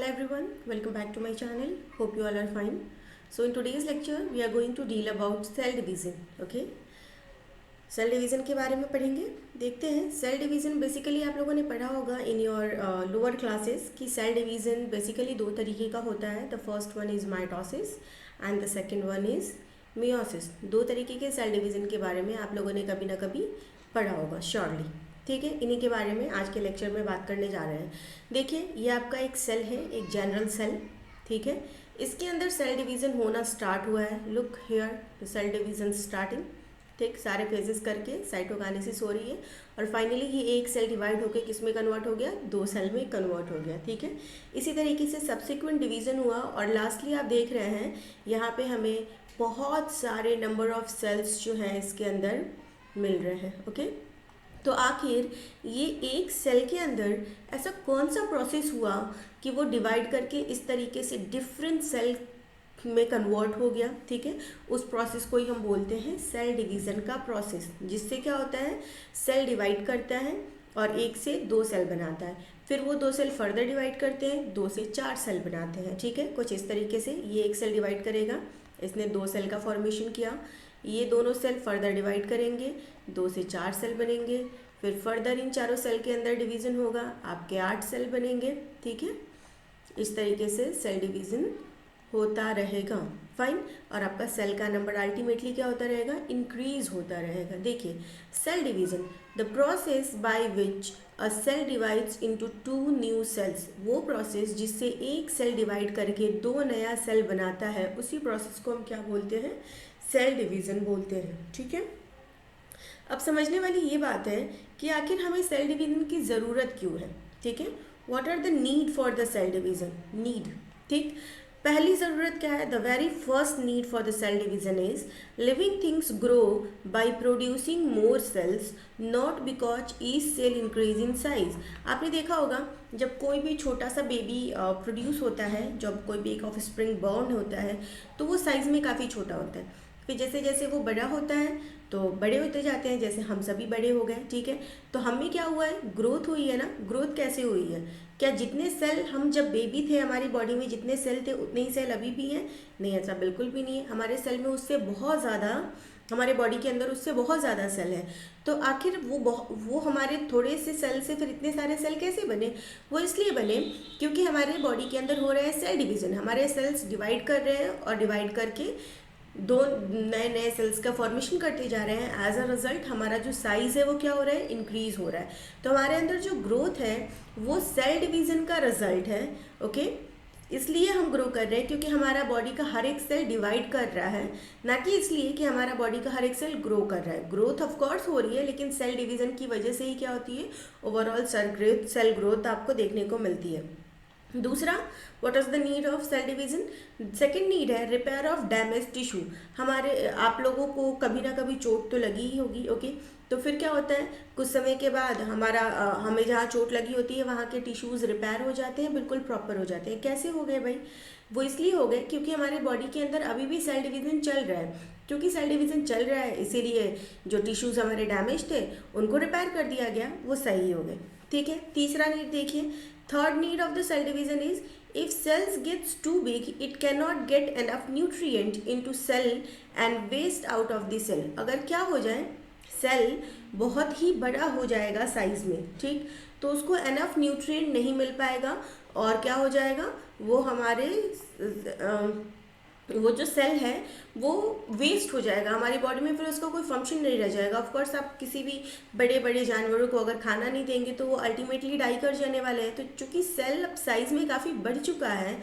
Hello everyone, welcome back to my channel. Hope you all are fine. So in today's lecture we are going to deal about cell division. Okay, cell division के बारे में पढ़ेंगे. देखते हैं. Cell division basically आप लोगों ने पढ़ा होगा इन योर लोअर क्लासेस कि सेल डिवीज़न बेसिकली दो तरीके का होता है. The first one is mitosis and the second one is meiosis. दो तरीके के सेल डिवीज़न के बारे में आप लोगों ने कभी ना कभी पढ़ा होगा श्योरली. ठीक है, इन्हीं के बारे में आज के लेक्चर में बात करने जा रहे हैं. देखिए, ये आपका एक सेल है, एक जनरल सेल. ठीक है, इसके अंदर सेल डिवीज़न होना स्टार्ट हुआ है. Look here, the cell division starting. ठीक, सारे फेजेस करके साइटोकाइनेसिस हो रही है और फाइनली ये एक सेल डिवाइड होकर किस में कन्वर्ट हो गया, दो सेल में कन्वर्ट हो गया. ठीक है, इसी तरीके से सब्सिक्वेंट डिवीज़न हुआ और लास्टली आप देख रहे हैं यहाँ पे हमें बहुत सारे नंबर ऑफ सेल्स जो हैं इसके अंदर मिल रहे हैं. ओके, तो आखिर ये एक सेल के अंदर ऐसा कौन सा प्रोसेस हुआ कि वो डिवाइड करके इस तरीके से डिफरेंट सेल में कन्वर्ट हो गया. ठीक है, उस प्रोसेस को ही हम बोलते हैं सेल डिवीज़न का प्रोसेस, जिससे क्या होता है, सेल डिवाइड करता है और एक से दो सेल बनाता है. फिर वो दो सेल फर्दर डिवाइड करते हैं, दो से चार सेल बनाते हैं. ठीक है, कुछ इस तरीके से ये एक सेल डिवाइड करेगा, इसने दो सेल का फॉर्मेशन किया. ये दोनों सेल फर्दर डिवाइड करेंगे, दो से चार सेल बनेंगे. फिर फर्दर इन चारों सेल के अंदर डिवीज़न होगा, आपके 8 सेल बनेंगे. ठीक है, इस तरीके से सेल डिवीज़न होता रहेगा. फाइन, और आपका सेल का नंबर अल्टीमेटली क्या होता रहेगा, इंक्रीज होता रहेगा. देखिए, cell division, the process by which a cell divides into two new cells. वो प्रोसेस जिससे एक सेल डिवाइड करके दो नया सेल बनाता है, उसी प्रोसेस को हम क्या बोलते हैं, सेल डिवीज़न बोलते हैं. ठीक है, अब समझने वाली ये बात है कि आखिर हमें सेल डिवीज़न की ज़रूरत क्यों है. ठीक है, what are the need for the cell division. Need, ठीक, पहली ज़रूरत क्या है, the very first need for the cell division is living things grow by producing more cells, not because each cell increase in size. आपने देखा होगा जब कोई भी छोटा सा बेबी प्रोड्यूस होता है, जब कोई भी एक ऑफ स्प्रिंग बॉर्न होता है, तो वो साइज़ में काफ़ी छोटा होता है. फिर जैसे जैसे वो बड़ा होता है तो बड़े होते जाते हैं, जैसे हम सभी बड़े हो गए. ठीक है, तो हम में क्या हुआ है, ग्रोथ हुई है ना. ग्रोथ कैसे हुई है, क्या जितने सेल हम जब बेबी थे हमारी बॉडी में जितने सेल थे उतने ही सेल अभी भी हैं? नहीं, ऐसा बिल्कुल भी नहीं है. हमारे सेल में उससे बहुत ज़्यादा, हमारे बॉडी के अंदर उससे बहुत ज़्यादा सेल है. तो आखिर वो हमारे थोड़े से सेल से फिर इतने सारे सेल कैसे बने? वो इसलिए बने क्योंकि हमारे बॉडी के अंदर हो रहा है सेल डिवीज़न. हमारे सेल्स डिवाइड कर रहे हैं और डिवाइड करके दो नए नए सेल्स का फॉर्मेशन करते जा रहे हैं. एज अ रिजल्ट हमारा जो साइज़ है वो क्या हो रहा है, इंक्रीज हो रहा है. तो हमारे अंदर जो ग्रोथ है वो सेल डिवीज़न का रिजल्ट है. ओके, इसलिए हम ग्रो कर रहे हैं क्योंकि हमारा बॉडी का हर एक सेल डिवाइड कर रहा है, ना कि इसलिए कि हमारा बॉडी का हर एक सेल ग्रो कर रहा है. ग्रोथ ऑफ कोर्स हो रही है, लेकिन सेल डिवीज़न की वजह से ही क्या होती है, ओवरऑल सेल ग्रोथ आपको देखने को मिलती है. दूसरा, what is the need of cell division. Second need है रिपेयर ऑफ डैमेज टिश्यू. हमारे आप लोगों को कभी ना कभी चोट तो लगी ही होगी. ओके, तो फिर क्या होता है, कुछ समय के बाद हमें जहाँ चोट लगी होती है वहाँ के टिश्यूज़ रिपेयर हो जाते हैं, बिल्कुल प्रॉपर हो जाते हैं. कैसे हो गए भाई? वो इसलिए हो गए क्योंकि हमारे बॉडी के अंदर अभी भी सेल डिवीज़न चल रहा है. क्योंकि सेल डिवीज़न चल रहा है इसीलिए जो टिश्यूज़ हमारे डैमेज थे उनको रिपेयर कर दिया गया, वो सही हो गए. ठीक है, तीसरा नीड देखिए, third need of the cell division is if cells gets too big it cannot get enough nutrient into cell and waste out of the cell. अगर क्या हो जाए, सेल बहुत ही बड़ा हो जाएगा साइज में, ठीक, तो उसको एनफ न्यूट्रिएंट नहीं मिल पाएगा और क्या हो जाएगा, वो हमारे वो जो सेल है वो वेस्ट हो जाएगा हमारी बॉडी में, फिर उसका कोई फंक्शन नहीं रह जाएगा. ऑफ कोर्स आप किसी भी बड़े बड़े जानवरों को अगर खाना नहीं देंगे तो वो अल्टीमेटली डाई कर जाने वाले हैं. तो चूँकि सेल अब साइज़ में काफ़ी बढ़ चुका है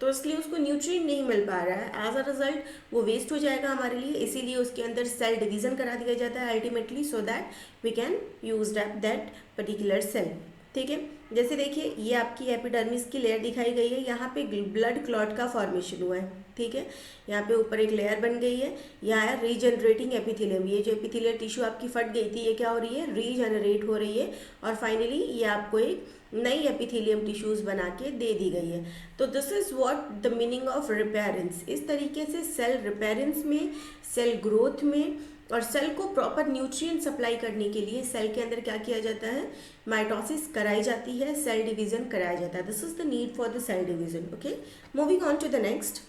तो इसलिए उसको न्यूट्रिएंट नहीं मिल पा रहा है. एज अ रिजल्ट वो वेस्ट हो जाएगा हमारे लिए, इसीलिए उसके अंदर सेल डिवीज़न करा दिया जाता है ultimately, so that we can use that particular cell. ठीक है, जैसे देखिए ये आपकी एपिडर्मिस की लेयर दिखाई गई है, यहाँ पे ब्लड क्लॉट का फॉर्मेशन हुआ है. ठीक है, यहाँ पे ऊपर एक लेयर बन गई है, यहाँ है रीजनरेटिंग एपिथेलियम. ये जो एपिथेलियल टिश्यू आपकी फट गई थी ये क्या हो रही है, रीजनरेट हो रही है और फाइनली ये आपको एक नई एपिथेलियम टिश्यूज़ बना के दे दी गई है. तो this is what the meaning of reparations. इस तरीके से सेल रिपेयरेंस में, सेल ग्रोथ में और सेल को प्रॉपर न्यूट्रिएंट सप्लाई करने के लिए सेल के अंदर क्या किया जाता है, माइटोसिस कराई जाती है, सेल डिवीजन कराया जाता है। This is the need for the cell division. Okay, moving on to the next.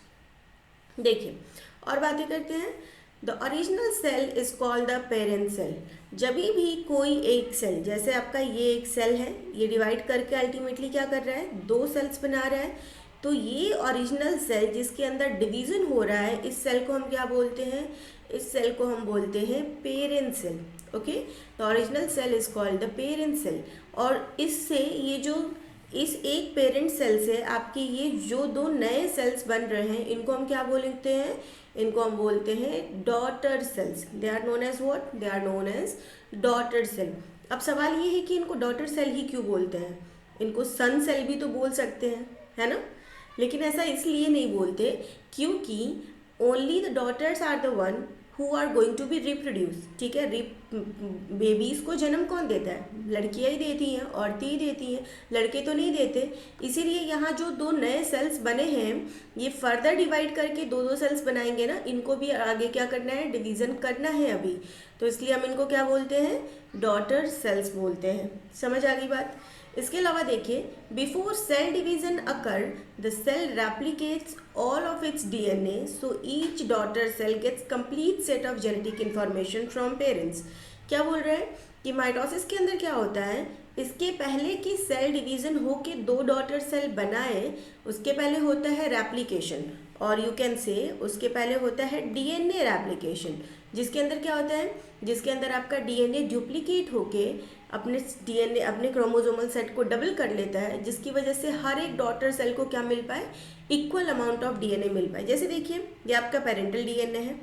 देखिए और बातें करते हैं। The original cell is called the parent cell. जब भी कोई एक सेल, जैसे आपका ये एक सेल है, ये डिवाइड करके अल्टीमेटली क्या कर रहा है, दो सेल्स बना रहा है, तो ये ओरिजिनल सेल जिसके अंदर डिवीजन हो रहा है, इस सेल को हम क्या बोलते हैं, इस सेल को हम बोलते हैं parent cell. Okay, the original cell is called the parent cell. और इससे ये जो इस एक पेरेंट सेल से आपके ये जो दो नए सेल्स बन रहे हैं, इनको हम क्या बोलते हैं, इनको हम बोलते हैं daughter cells. They are known as what, they are known as daughter cell. अब सवाल ये है कि इनको डॉटर सेल ही क्यों बोलते हैं, इनको सन सेल भी तो बोल सकते हैं, है ना, लेकिन ऐसा इसलिए नहीं बोलते क्योंकि only the daughters are the one who are going to be reproduce. ठीक है, बेबीज़ को जन्म कौन देता है, लड़कियां ही देती हैं, औरतें ही देती हैं, लड़के तो नहीं देते। इसीलिए यहाँ जो दो नए सेल्स बने हैं, ये फर्दर डिवाइड करके दो दो सेल्स बनाएंगे ना, इनको भी आगे क्या करना है, डिवीज़न करना है अभी, तो इसलिए हम इनको क्या बोलते हैं, डॉटर सेल्स बोलते हैं। समझ आ गई बात। इसके अलावा देखिए, before cell division occur the cell replicates all of its DNA, so each daughter cell gets complete set of genetic information from parents. क्या बोल रहे हैं कि माइटोसिस के अंदर क्या होता है, इसके पहले कि सेल डिवीजन हो के दो डॉटर सेल बनाए, उसके पहले होता है रेप्लिकेशन, और यू कैन से उसके पहले होता है डीएनए रेप्लिकेशन, जिसके अंदर क्या होता है, जिसके अंदर आपका डीएनए डुप्लीकेट होके अपने डीएनए अपने क्रोमोसोमल सेट को डबल कर लेता है, जिसकी वजह से हर एक डॉटर सेल को क्या मिल पाए, इक्वल अमाउंट ऑफ डीएनए मिल पाए। जैसे देखिए ये आपका पेरेंटल डीएनए है,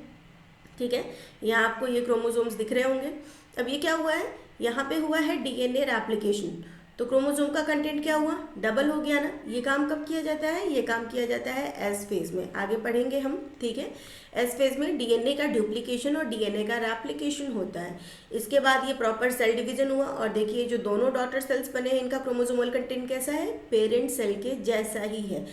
ठीक है, यहाँ आपको ये क्रोमोसोम्स दिख रहे होंगे। अब ये क्या हुआ है, यहाँ पे हुआ है डीएनए रेप्लिकेशन, तो क्रोमोसोम का कंटेंट क्या हुआ, डबल हो गया ना। ये काम कब किया जाता है, ये काम किया जाता है एस फेज में, आगे पढ़ेंगे हम, ठीक है। एस फेज में डीएनए का डुप्लीकेशन और डीएनए का रेप्लिकेशन होता है। इसके बाद ये प्रॉपर सेल डिवीजन हुआ, और देखिए जो दोनों डॉटर सेल्स बने हैं, इनका क्रोमोसोमल कंटेंट कैसा है, पेरेंट सेल के जैसा ही है।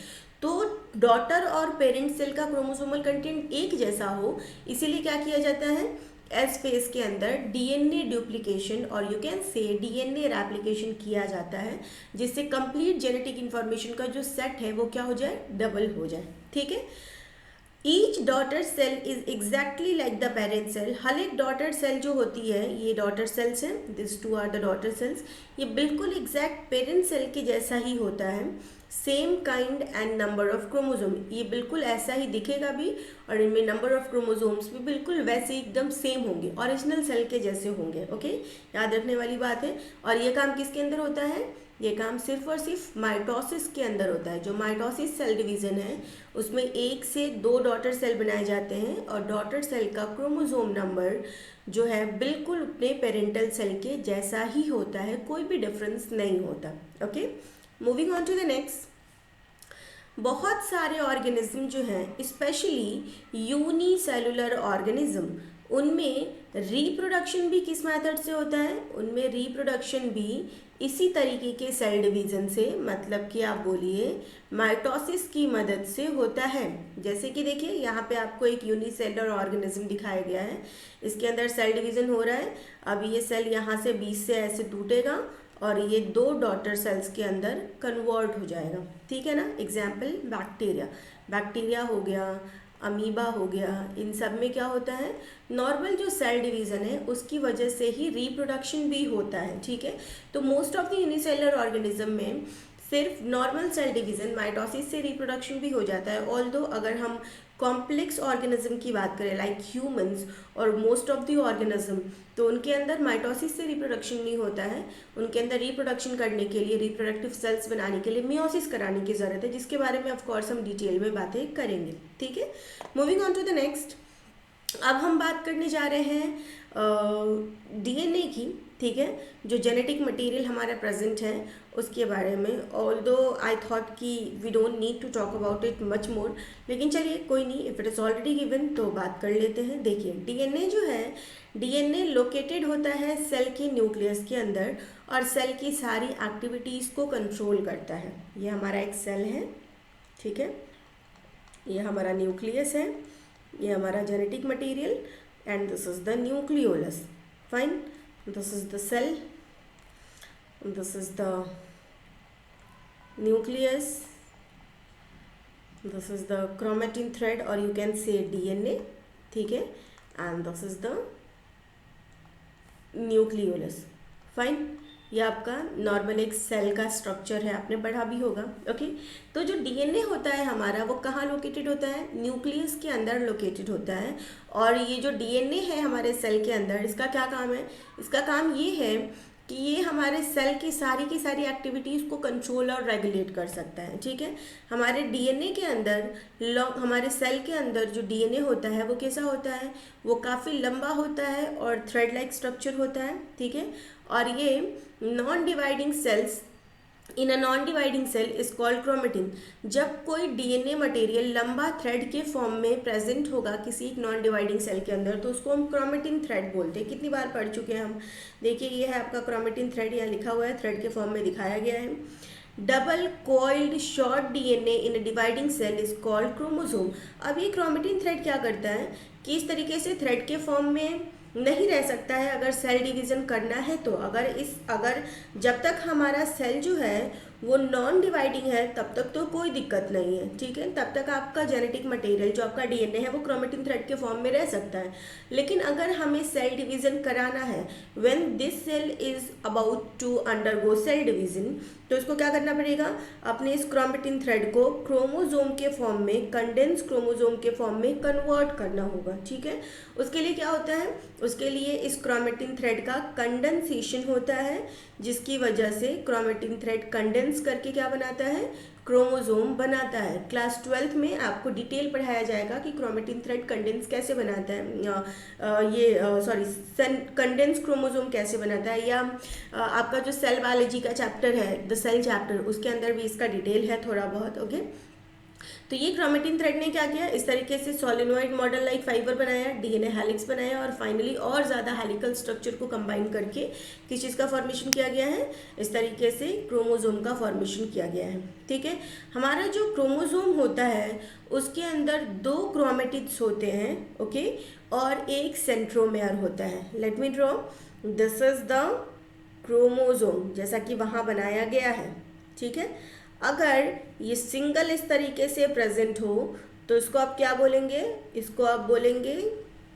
तो डॉटर और पेरेंट सेल का क्रोमोसोमल कंटेंट एक जैसा हो, इसीलिए क्या किया जाता है, एस फेज के अंदर डीएनए डुप्लीकेशन और you can say DNA replication किया जाता है, जिससे कंप्लीट जेनेटिक इंफॉर्मेशन का जो सेट है वो क्या हो जाए, डबल हो जाए। ठीक है, each daughter cell is exactly like the parent cell. हर एक डॉटर सेल जो होती है, ये डॉटर सेल्स हैं, this two are the daughter cells, ये बिल्कुल एग्जैक्ट पेरेंट सेल के जैसा ही होता है। Same kind and number of chromosome, ये बिल्कुल ऐसा ही दिखेगा भी, और इनमें नंबर ऑफ क्रोमोसोम्स भी बिल्कुल वैसे एकदम सेम होंगे, ओरिजिनल सेल के जैसे होंगे। ओके, याद रखने वाली बात है। और ये काम किसके अंदर होता है, ये काम सिर्फ और सिर्फ माइटोसिस के अंदर होता है। जो माइटोसिस सेल डिवीजन है, उसमें एक से दो डॉटर सेल बनाए जाते हैं, और डॉटर सेल का क्रोमोसोम नंबर जो है बिल्कुल अपने पेरेंटल सेल के जैसा ही होता है, कोई भी डिफरेंस नहीं होता। Okay, moving on to the next. बहुत सारे ऑर्गेनिज्म जो हैं, स्पेशली यूनिसेलुलर ऑर्गेनिज्म, उनमें रिप्रोडक्शन भी किस मेथड से होता है, उनमें रिप्रोडक्शन भी इसी तरीके के सेल डिवीजन से, मतलब कि आप बोलिए माइटोसिस की मदद से होता है। जैसे कि देखिए यहाँ पे आपको एक यूनिसेलुलर ऑर्गेनिज्म दिखाया गया है, इसके अंदर सेल डिवीजन हो रहा है। अब ये सेल यहाँ से बीच से ऐसे टूटेगा और ये दो डॉटर सेल्स के अंदर कन्वर्ट हो जाएगा, ठीक है ना। एग्जाम्पल बैक्टीरिया, बैक्टीरिया हो गया, अमीबा हो गया, इन सब में क्या होता है, नॉर्मल जो सेल डिवीज़न है उसकी वजह से ही रिप्रोडक्शन भी होता है, ठीक है। तो most of the unicellular organism में सिर्फ नॉर्मल सेल डिवीज़न, माइटोसिस से रिप्रोडक्शन भी हो जाता है। ऑल्दो अगर हम कॉम्प्लेक्स ऑर्गेनिज्म की बात करें लाइक ह्यूमंस और मोस्ट ऑफ द ऑर्गेनिज्म, तो उनके अंदर माइटोसिस से रिप्रोडक्शन नहीं होता है। उनके अंदर रिप्रोडक्शन करने के लिए, रिप्रोडक्टिव सेल्स बनाने के लिए मियोसिस कराने की ज़रूरत है, जिसके बारे में ऑफकोर्स हम डिटेल में बातें करेंगे, ठीक है। Moving on to the next, अब हम बात करने जा रहे हैं डीएनए की, ठीक है, जो जेनेटिक मटेरियल हमारा प्रेजेंट है उसके बारे में। ऑल्दो आई थॉट कि we don't need to talk about it much more, लेकिन चलिए कोई नहीं, if it is already given तो बात कर लेते हैं। देखिए डीएनए जो है, डीएनए लोकेटेड होता है सेल के न्यूक्लियस के अंदर, और सेल की सारी एक्टिविटीज़ को कंट्रोल करता है। ये हमारा एक सेल है, ठीक है, ये हमारा न्यूक्लियस है, ये हमारा genetic material, and this is the nucleolus. Fine. This is the cell, this is the nucleus, this is the chromatin thread or you can say DNA. ठीक है, and this is the nucleolus. Fine. ये आपका normal एक cell का structure है, आपने पढ़ा भी होगा. ओके, तो जो डीएनए होता है हमारा वो कहाँ लोकेटेड होता है? न्यूक्लियस के अंदर लोकेटेड होता है. और ये जो डीएनए है हमारे सेल के अंदर, इसका क्या काम है? इसका काम ये है कि ये हमारे सेल की सारी एक्टिविटीज़ को कंट्रोल और रेगुलेट कर सकता है. ठीक है, हमारे डीएनए के अंदर हमारे सेल के अंदर जो डीएनए होता है वो कैसा होता है? वो काफ़ी लंबा होता है और थ्रेड लाइक स्ट्रक्चर होता है. ठीक है, और ये non dividing cells in a non dividing cell is called chromatin. जब कोई डीएनए मटेरियल लंबा थ्रेड के फॉर्म में प्रेजेंट होगा किसी एक नॉन डिवाइडिंग सेल के अंदर तो उसको हम क्रोमेटिन थ्रेड बोलते हैं. कितनी बार पढ़ चुके हैं हम? देखिए ये है आपका क्रोमेटिन थ्रेड, यहाँ लिखा हुआ है, थ्रेड के फॉर्म में दिखाया गया है. Double coiled short DNA in a dividing cell is called chromosome. अब ये क्रोमेटिन थ्रेड क्या करता है कि इस तरीके से थ्रेड के फॉर्म में नहीं रह सकता है अगर सेल डिवीज़न करना है तो. अगर जब तक हमारा सेल जो है वो नॉन डिवाइडिंग है तब तक तो कोई दिक्कत नहीं है. ठीक है, तब तक आपका जेनेटिक मटेरियल जो आपका डीएनए है वो क्रोमेटिन थ्रेड के फॉर्म में रह सकता है. लेकिन अगर हमें सेल डिवीज़न कराना है, when this cell is about to undergo cell division, तो इसको क्या करना पड़ेगा? अपने इस क्रोमेटिन थ्रेड को क्रोमोजोम के फॉर्म में, कंडेंस क्रोमोजोम के फॉर्म में कन्वर्ट करना होगा. ठीक है, उसके लिए क्या होता है? उसके लिए इस क्रोमेटिन थ्रेड का कंडेंसेशन होता है, जिसकी वजह से क्रोमेटिन थ्रेड कंडेंस करके क्या बनाता है? क्रोमोजोम बनाता है. क्लास 12th में आपको डिटेल पढ़ाया जाएगा कि क्रोमेटिन थ्रेड कंडेंस कैसे बनाता है, कंडेंस क्रोमोजोम कैसे बनाता है, या आपका जो सेल बायोलॉजी का चैप्टर है, द सेल चैप्टर, उसके अंदर भी इसका डिटेल है थोड़ा बहुत. ओके, तो ये क्रोमेटिन थ्रेड ने क्या किया? इस तरीके से सोलेनॉइड मॉडल लाइक फाइबर बनाया, डीएनए हेलिक्स बनाया और फाइनली और ज़्यादा हेलिकल स्ट्रक्चर को कंबाइन करके किस चीज़ का फॉर्मेशन किया गया है? इस तरीके से क्रोमोजोम का फॉर्मेशन किया गया है. ठीक है, हमारा जो क्रोमोजोम होता है उसके अंदर 2 क्रोमेटिड्स होते हैं. ओके, और एक सेंट्रोमेयर होता है. Let me draw. This is the chromosome जैसा कि वहाँ बनाया गया है. ठीक है, अगर ये सिंगल इस तरीके से प्रेजेंट हो तो इसको आप क्या बोलेंगे? इसको आप बोलेंगे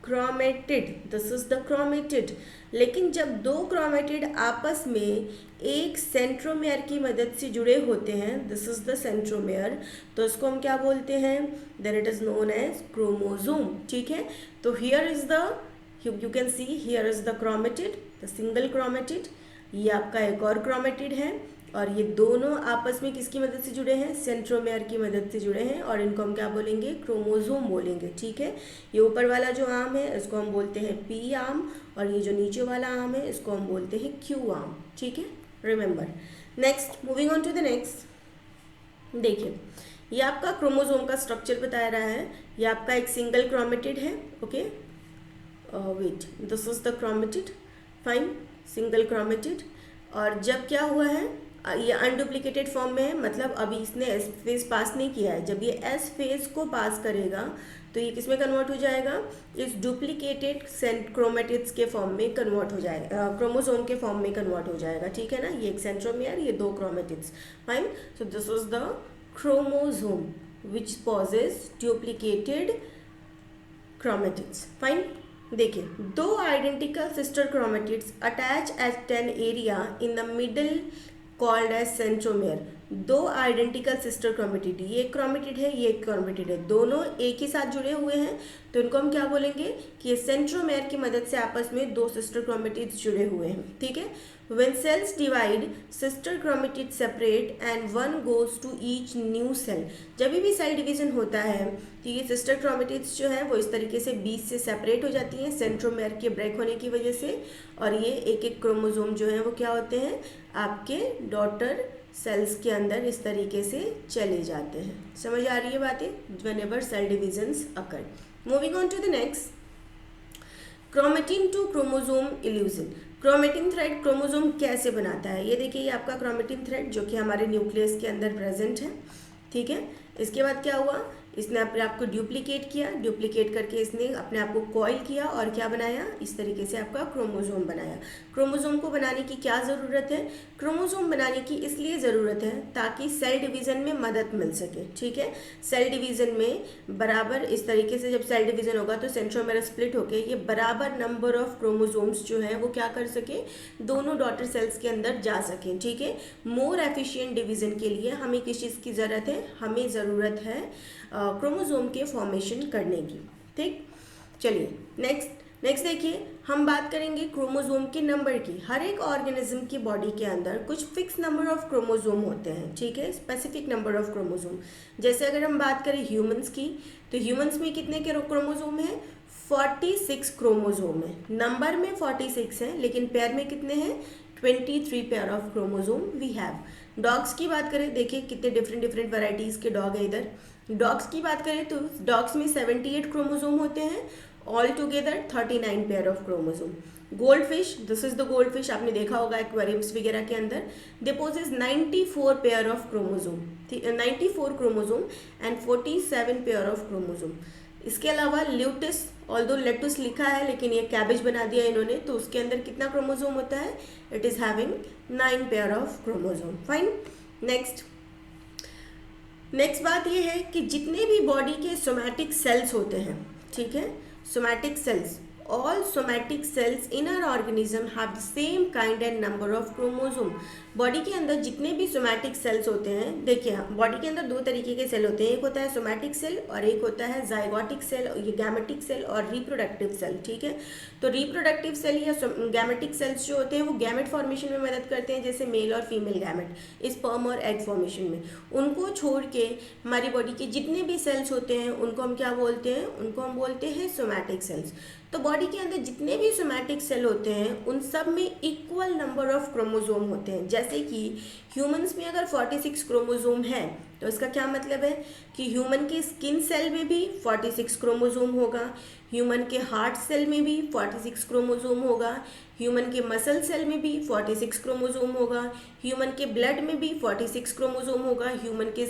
chromatid. This is the chromatid. लेकिन जब 2 क्रोमेटिड आपस में एक सेंट्रोमेयर की मदद से जुड़े होते हैं, दिस इज द सेंट्रोमेयर, तो इसको हम क्या बोलते हैं? Then it is known as chromosome. ठीक है, तो here is the, you can see here is the chromatid, the single chromatid. ये आपका एक और क्रोमेटिड है और ये दोनों आपस में किसकी मदद से जुड़े हैं? सेंट्रोमेयर की मदद से जुड़े हैं और इनको हम क्या बोलेंगे? क्रोमोजोम बोलेंगे. ठीक है, ये ऊपर वाला जो आर्म है इसको हम बोलते हैं पी आर्म और ये जो नीचे वाला आर्म है इसको हम बोलते हैं क्यू आर्म. ठीक है, remember. Next, moving on to the next. देखिए ये आपका क्रोमोजोम का स्ट्रक्चर बता रहा है. ये आपका एक सिंगल क्रोमेटिड है. Okay, wait, this is the chromatid. Fine, single chromatid. और जब क्या हुआ है, ये अनडुप्लीकेटेड फॉर्म में है, मतलब अभी इसने एस फेज पास नहीं किया है. जब ये एस फेज को पास करेगा तो ये किस में कन्वर्ट हो जाएगा? इस डुप्लीकेटेड क्रोमेटिड्स के फॉर्म में कन्वर्ट हो जाएगा, क्रोमोसोम के फॉर्म में कन्वर्ट हो जाएगा. ठीक है ना, ये एक सेंट्रोमियर, ये 2 chromatids. Fine, so this is the chromosome which possess duplicated chromatids. Fine, देखिए 2 identical sister chromatids attach at an area in the middle called as centromere. 2 identical sister chromatid, ये एक क्रोमेटिड है, ये एक क्रोमेटिड है, दोनों एक ही साथ जुड़े हुए हैं तो इनको हम क्या बोलेंगे कि ये सेंट्रोमेयर की मदद से आपस में 2 सिस्टर क्रोमेटिड्स जुड़े हुए हैं. ठीक है, when cells divide sister chromatids separate and one goes to each new cell. जब भी सेल डिवीजन होता है तो ये सिस्टर क्रोमेटिड्स जो है वो इस तरीके से बीच से सेपरेट हो जाती हैं सेंट्रोमेयर के ब्रेक होने की वजह से, और ये एक एक क्रोमोसोम जो है वो क्या होते हैं? आपके डॉटर सेल्स के अंदर इस तरीके से चले जाते हैं. समझ आ रही है बातें? whenever cell divisions occur. Moving on to the next, chromatin to chromosome illusion. Chromatin thread chromosome कैसे बनाता है? ये देखिए, ये आपका क्रोमेटिन थ्रेड जो कि हमारे न्यूक्लियस के अंदर प्रेजेंट है. ठीक है, इसके बाद क्या हुआ? इसने अपने आप को डुप्लीकेट किया, डुप्लीकेट करके इसने अपने आप को कॉइल किया और क्या बनाया, इस तरीके से आपका क्रोमोसोम बनाया। क्रोमोसोम को बनाने की क्या ज़रूरत है, क्रोमोसोम बनाने की इसलिए ज़रूरत है ताकि सेल डिवीज़न में मदद मिल सके। ठीक है, सेल डिवीज़न में बराबर इस तरीके से जब सेल डिवीज़न होगा तो सेंट्रोमेर स्प्लिट होके ये बराबर नंबर ऑफ क्रोमोसोम्स जो है वो क्या कर सके, दोनों डॉटर सेल्स के अंदर जा सकें। ठीक है, मोर एफिशिएंट डिवीज़न के लिए हमें किस चीज़ की ज़रूरत है, हमें ज़रूरत है क्रोमोसोम के फॉर्मेशन करने की। ठीक, चलिए नेक्स्ट देखिए, हम बात करेंगे क्रोमोसोम के नंबर की। हर एक ऑर्गेनिज्म की बॉडी के अंदर कुछ फिक्स नंबर ऑफ क्रोमोसोम होते हैं। ठीक है, स्पेसिफिक नंबर ऑफ क्रोमोसोम। जैसे अगर हम बात करें ह्यूमंस की, तो ह्यूमंस में कितने के क्रोमोसोम हैं, 46 क्रोमोसोम है। नंबर में 46 है, लेकिन पेयर में कितने हैं, 23 pair of chromosome we have. Dogs की बात करें, देखिए कितने डिफरेंट वैराइटीज़ के डॉग है इधर। डॉग्स की बात करें तो डॉग्स में 78 क्रोमोसोम होते हैं, all together 39 pair of chromosome. Gold fish, this is the gold fish, आपने देखा होगा एक्वेरियम्स वगैरह के अंदर, they possess 94 pair of chromosome, 94 chromosome and 47 pair of chromosome. इसके अलावा ल्यूटिस, ऑल्दो लेटुस लिखा है लेकिन ये कैबेज बना दिया इन्होंने, तो उसके अंदर कितना क्रोमोसोम होता है, it is having 9 pair of chromosome. Fine, next बात ये है कि जितने भी बॉडी के सोमैटिक सेल्स होते हैं, ठीक है, somatic cells, all somatic cells in our organism have the same kind and number of chromosome। Body के अंदर जितने भी सोमैटिक सेल्स होते हैं, देखिए बॉडी के अंदर दो तरीके के सेल होते हैं, एक होता है सोमैटिक सेल और एक होता है जाइगोटिक सेल, ये गैमेटिक सेल और रिप्रोडक्टिव सेल। ठीक है, तो रिप्रोडक्टिव सेल या गैमेटिक सेल्स जो होते हैं वो गैमेट फॉर्मेशन में मदद करते हैं, जैसे मेल और फीमेल गैमेट, स्पर्म और एग फॉर्मेशन में। उनको छोड़ के हमारी बॉडी के जितने भी सेल्स होते हैं उनको हम क्या बोलते हैं, उनको हम बोलते हैं सोमैटिक सेल्स। तो बॉडी के अंदर जितने भी सोमैटिक सेल होते हैं उन सब में इक्वल नंबर ऑफ क्रोमोसोम होते हैं। जैसे कि ह्यूमंस में अगर 46 क्रोमोसोम है तो इसका क्या मतलब है कि ह्यूमन के स्किन सेल में भी 46 क्रोमोसोम होगा, ह्यूमन के हार्ट सेल में भी 46 क्रोमोसोम होगा, ह्यूमन के मसल सेल में भी 46 क्रोमोसोम होगा, ह्यूमन के ब्लड में भी 46 क्रोमोसोम होगा, ह्यूमन के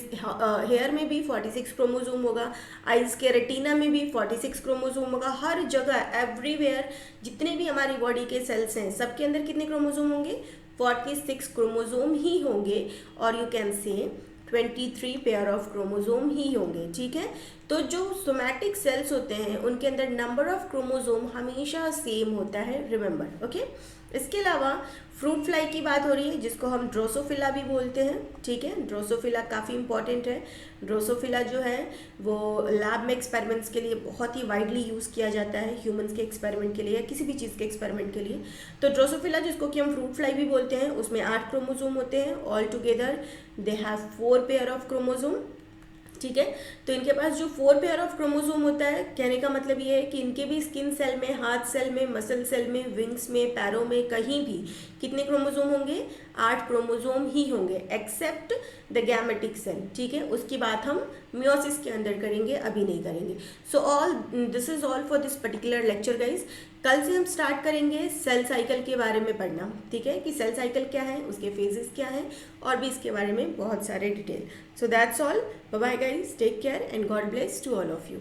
हेयर में भी 46 क्रोमोसोम होगा, आइज के रेटिना में भी 46 क्रोमोसोम होगा। हर जगह एवरीवेयर जितने भी हमारी बॉडी के सेल्स हैं सबके अंदर कितने क्रोमोसोम होंगे, 46 क्रोमोसोम ही होंगे, और you can say 23 pair of chromosome ही होंगे। ठीक है, तो जो सोमैटिक सेल्स होते हैं उनके अंदर नंबर ऑफ क्रोमोसोम हमेशा सेम होता है, रिमेंबर। ओके, इसके अलावा फ्रूट फ्लाई की बात हो रही है जिसको हम ड्रोसोफिला भी बोलते हैं। ठीक है, ड्रोसोफिला काफ़ी इंपॉर्टेंट है। ड्रोसोफिला जो है वो लैब में एक्सपेरिमेंट्स के लिए बहुत ही वाइडली यूज़ किया जाता है, ह्यूमंस के एक्सपेरिमेंट के लिए या किसी भी चीज़ के एक्सपेरिमेंट के लिए। तो ड्रोसोफिला जिसको कि हम फ्रूट फ्लाई भी बोलते हैं, उसमें 8 क्रोमोसोम होते हैं, all together they have 4 pair of chromosome. ठीक है, तो इनके पास जो 4 पेयर ऑफ क्रोमोसोम होता है, कहने का मतलब ये है कि इनके भी स्किन सेल में, हाथ सेल में, मसल सेल में, विंग्स में, पैरों में, कहीं भी कितने क्रोमोसोम होंगे, 8 क्रोमोसोम ही होंगे, एक्सेप्ट द गैमेटिक सेल। ठीक है, उसकी बात हम मियोसिस के अंदर करेंगे, अभी नहीं करेंगे। So all this is all for this particular lecture guys. कल से हम स्टार्ट करेंगे सेल साइकिल के बारे में पढ़ना। ठीक है, कि सेल साइकिल क्या है, उसके फेजेस क्या हैं, और भी इसके बारे में बहुत सारे detail. So that's all, bye bye guys, take care and God bless to all of you.